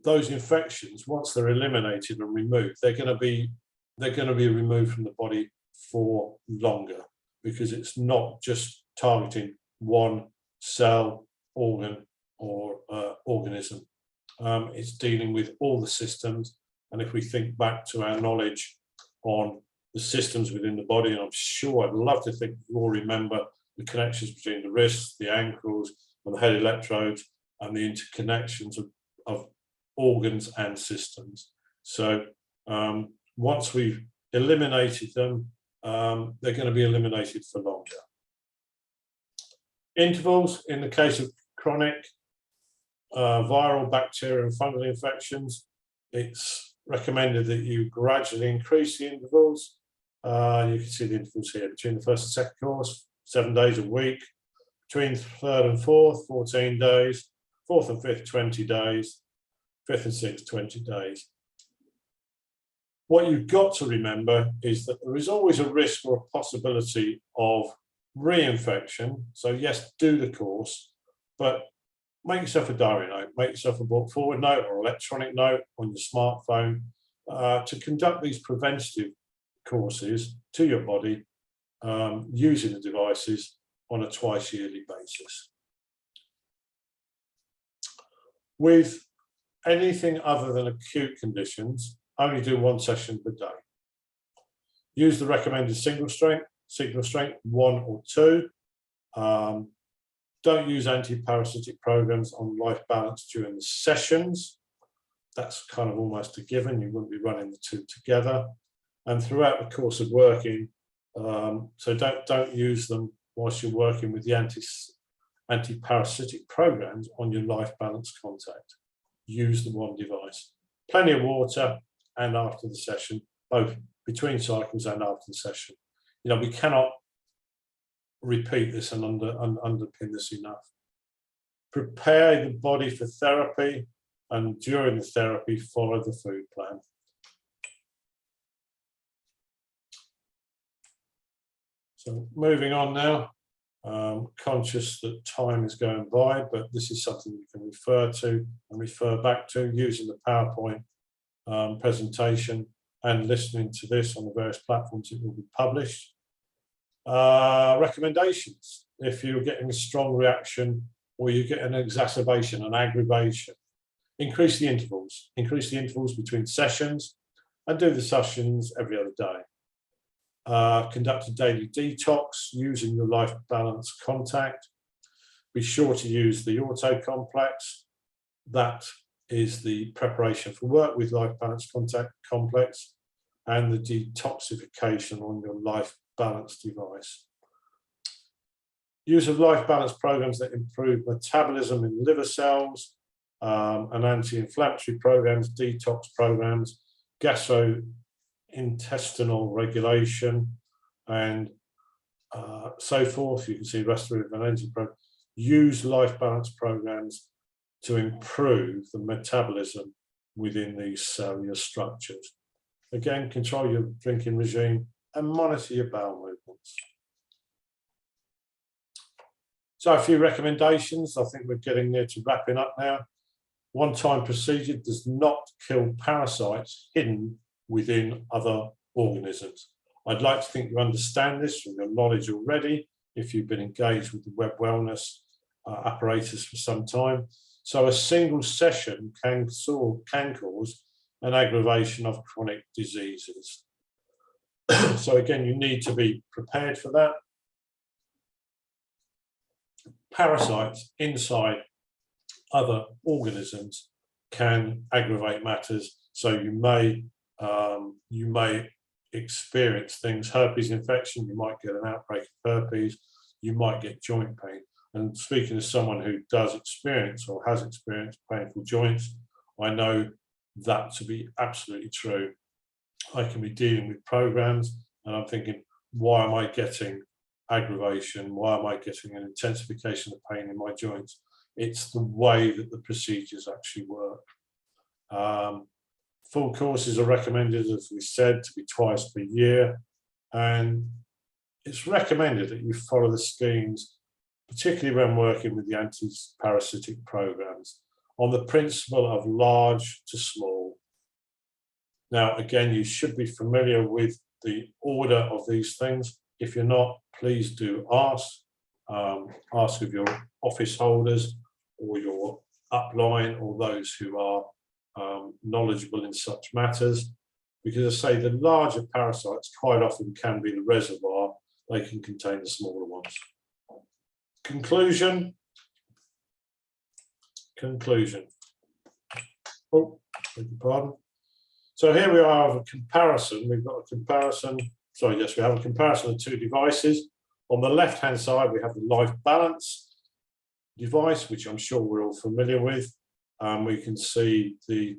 those infections, once they're eliminated and removed, they're going to be removed from the body for longer, because it's not just targeting one cell, organ, or organism. It's dealing with all the systems. And if we think back to our knowledge on the systems within the body, and I'm sure, I'd love to think you all remember the connections between the wrists, the ankles, and the head electrodes, and the interconnections of organs and systems. So once we've eliminated them, they're going to be eliminated for longer. Intervals, in the case of chronic viral, bacterial, and fungal infections, it's recommended that you gradually increase the intervals. You can see the intervals here between the first and second course, 7 days a week, between third and fourth, 14 days, fourth and fifth, 20 days, fifth and sixth, 20 days. What you've got to remember is that there is always a risk or a possibility of reinfection. So yes, do the course, but make yourself a diary note, make yourself a brought forward note or electronic note on your smartphone to conduct these preventative courses to your body using the devices on a twice yearly basis. With anything other than acute conditions, only do 1 session per day. Use the recommended signal strength 1 or 2. Don't use anti-parasitic programs on Life Balance during the sessions. That's kind of almost a given. You wouldn't be running the 2 together. And throughout the course of working, so don't use them whilst you're working with the anti-parasitic programs on your Life Balance Contact. Use the one device. Plenty of water, and after the session, both between cycles and after the session. We cannot repeat this and underpin this enough. Prepare the body for therapy, and during the therapy, follow the food plan. So moving on now, conscious that time is going by, but this is something you can refer to and refer back to using the PowerPoint presentation and listening to this on the various platforms it will be published. Recommendations: if you're getting a strong reaction or you get an exacerbation, an aggravation, increase the intervals between sessions, and do the sessions every other day. Conduct a daily detox using your Life Balance Contact. Be sure to use the Auto Complex. That is the preparation for work with Life Balance Contact Complex, and the detoxification on your Life Balance device. Use of life balance programs that improve metabolism in liver cells, and anti-inflammatory programs, detox programs, gastrointestinal regulation, and so forth. You can see restorative and energy programs. Use life balance programs to improve the metabolism within these cellular structures. Again, control your drinking regime and monitor your bowel movements. So a few recommendations. I think we're getting near to wrapping up now. One-time procedure does not kill parasites hidden within other organisms. I'd like to think you understand this from your knowledge already, if you've been engaged with the Web Wellness apparatus for some time. So a single session can cause an aggravation of chronic diseases. So again, you need to be prepared for that. Parasites inside other organisms can aggravate matters. So you may experience things, herpes infection, you might get an outbreak of herpes, you might get joint pain. And speaking as someone who does experience or has experienced painful joints, I know that to be absolutely true. I can be dealing with programs and I'm thinking, why am I getting aggravation? Why am I getting an intensification of pain in my joints? It's the way that the procedures actually work. Full courses are recommended, as we said, to be twice per year. And it's recommended that you follow the schemes, particularly when working with the anti-parasitic programs, on the principle of large to small. Now, again, you should be familiar with the order of these things. If you're not, please do ask. Ask of your office holders or your upline or those who are knowledgeable in such matters. Because I say the larger parasites quite often can be the reservoir, they can contain the smaller ones. Conclusion. Oh, beg your pardon. So here we are of a comparison. We've got a comparison. Sorry, yes, we have a comparison of two devices. On the left-hand side, we have the Life Balance device, which I'm sure we're all familiar with. We can see this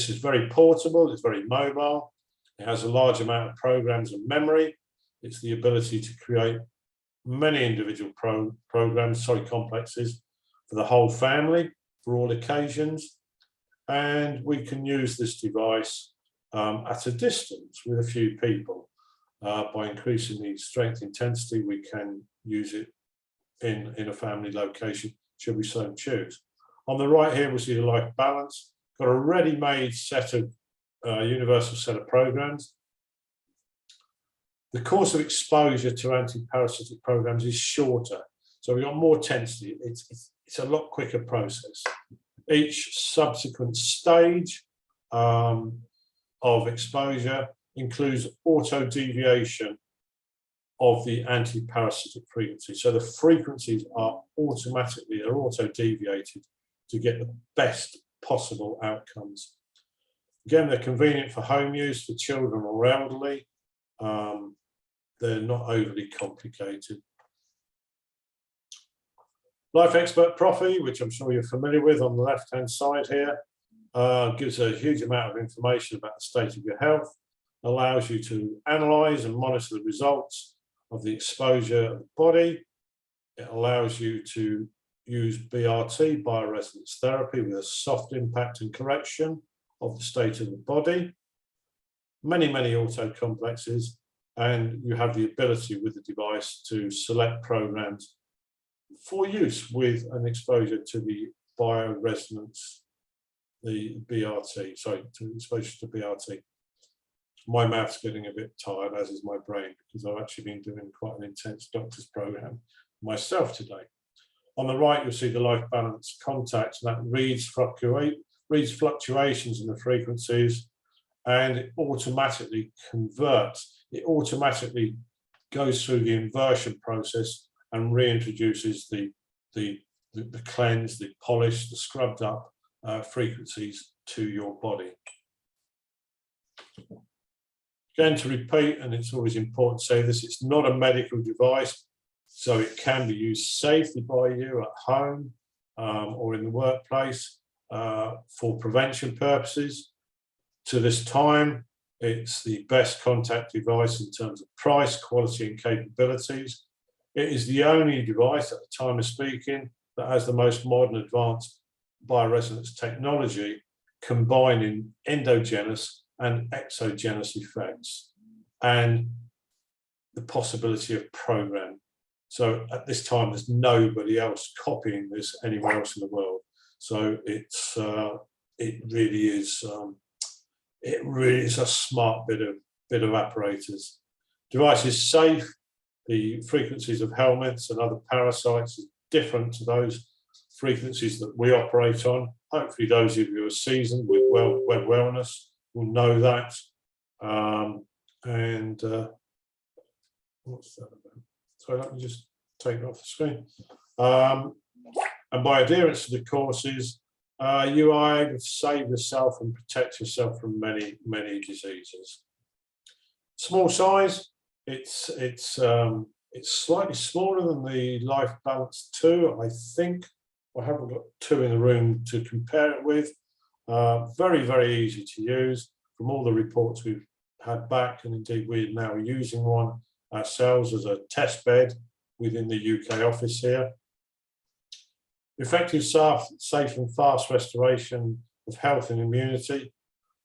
is very portable. It's very mobile. It has a large amount of programs and memory. It's the ability to create many individual complexes for the whole family, for all occasions. And we can use this device at a distance with a few people. By increasing the strength intensity, we can use it in a family location, should we so choose. On the right here, we see the Life Balance. Got a ready-made set of universal set of programs. The course of exposure to anti-parasitic programs is shorter, so we've got more intensity. It's a lot quicker process. Each subsequent stage of exposure includes auto-deviation of the anti-parasitic frequency. So the frequencies are auto-deviated to get the best possible outcomes. Again, they're convenient for home use for children or elderly. They're not overly complicated. Life Expert Profi, which I'm sure you're familiar with on the left-hand side here, gives a huge amount of information about the state of your health, allows you to analyze and monitor the results of the exposure of the body. It allows you to use BRT, bioresonance therapy, with a soft impact and correction of the state of the body. Many auto complexes, and you have the ability with the device to select programs for use with an exposure to the bioresonance, the BRT, sorry, to exposure to BRT. My mouth's getting a bit tired, as is my brain, because I've actually been doing quite an intense doctor's program myself today. On the right, you'll see the Life Balance Contact, and that reads fluctuations in the frequencies, and it automatically converts. It automatically goes through the inversion process and reintroduces the cleansed, the polished, the scrubbed up frequencies to your body. Again, to repeat, and it's always important to say this, it's not a medical device, so it can be used safely by you at home or in the workplace for prevention purposes. To this time, it's the best contact device in terms of price, quality, and capabilities. It is the only device at the time of speaking that has the most modern advanced bioresonance technology, combining endogenous and exogenous effects and the possibility of programming. So at this time, there's nobody else copying this anywhere else in the world. So it really is a smart bit of apparatus. Device is safe. The frequencies of helminths and other parasites are different to those frequencies that we operate on. Hopefully those of you who are seasoned with web wellness will know that. What's that about? So let me just take it off the screen. And by adherence to the courses, you are able to save yourself and protect yourself from many, many diseases. Small size, it's slightly smaller than the Life Balance 2, I think. I haven't got 2 in the room to compare it with. Very, very easy to use. From all the reports we've had back, and indeed we're now using one ourselves as a test bed within the UK office here. Effective, safe and fast restoration of health and immunity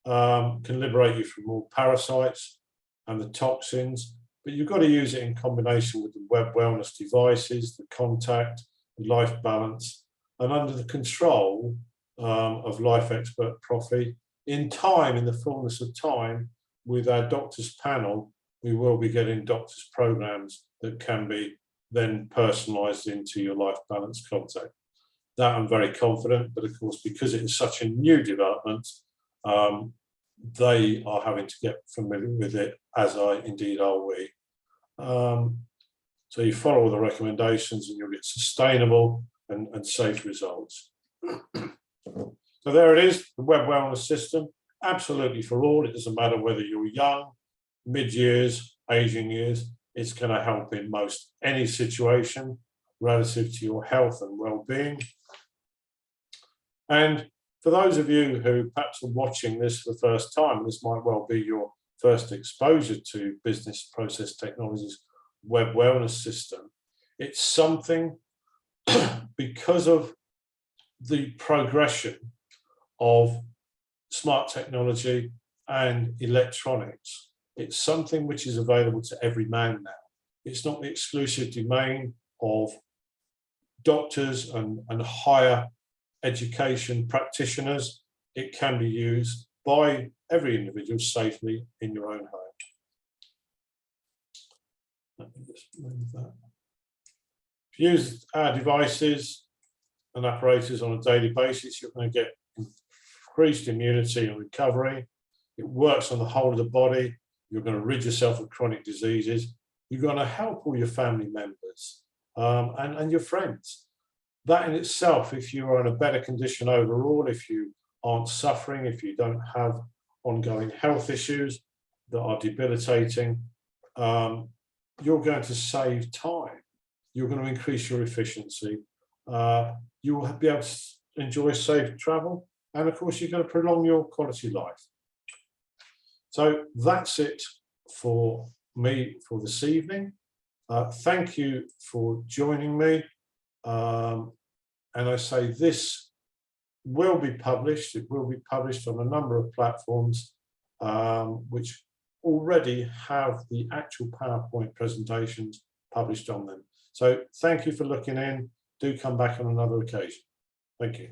can liberate you from all parasites and the toxins, but you've got to use it in combination with the web wellness devices, the contact, the Life Balance, and under the control of Life Expert Profi. In time, in the fullness of time, with our doctors panel, we will be getting doctors programs that can be then personalized into your Life Balance contact. That I'm very confident, but of course, because it is such a new development, they are having to get familiar with it, as indeed are we. So you follow all the recommendations and you'll get sustainable and safe results. So there it is, the web wellness system, absolutely for all. It doesn't matter whether you're young, mid-years, aging years, it's going to help in most any situation relative to your health and well-being. And for those of you who perhaps are watching this for the first time, this might well be your first exposure to Business Process Technologies web wellness system. It's something because of the progression of smart technology and electronics. It's something which is available to every man now. It's not the exclusive domain of doctors and higher education practitioners. It can be used by every individual safely in your own home. Let me just move that. If you use our devices and apparatus on a daily basis, you're going to get increased immunity and recovery. It works on the whole of the body. You're going to rid yourself of chronic diseases. You're going to help all your family members and your friends. That in itself, if you are in a better condition overall, if you aren't suffering, if you don't have ongoing health issues that are debilitating, you're going to save time. You're going to increase your efficiency. You will be able to enjoy safe travel. And of course, you're going to prolong your quality life. So that's it for me for this evening. Thank you for joining me. And I say this will be published. It will be published on a number of platforms which already have the actual PowerPoint presentations published on them. So thank you for looking in. Do come back on another occasion. Thank you.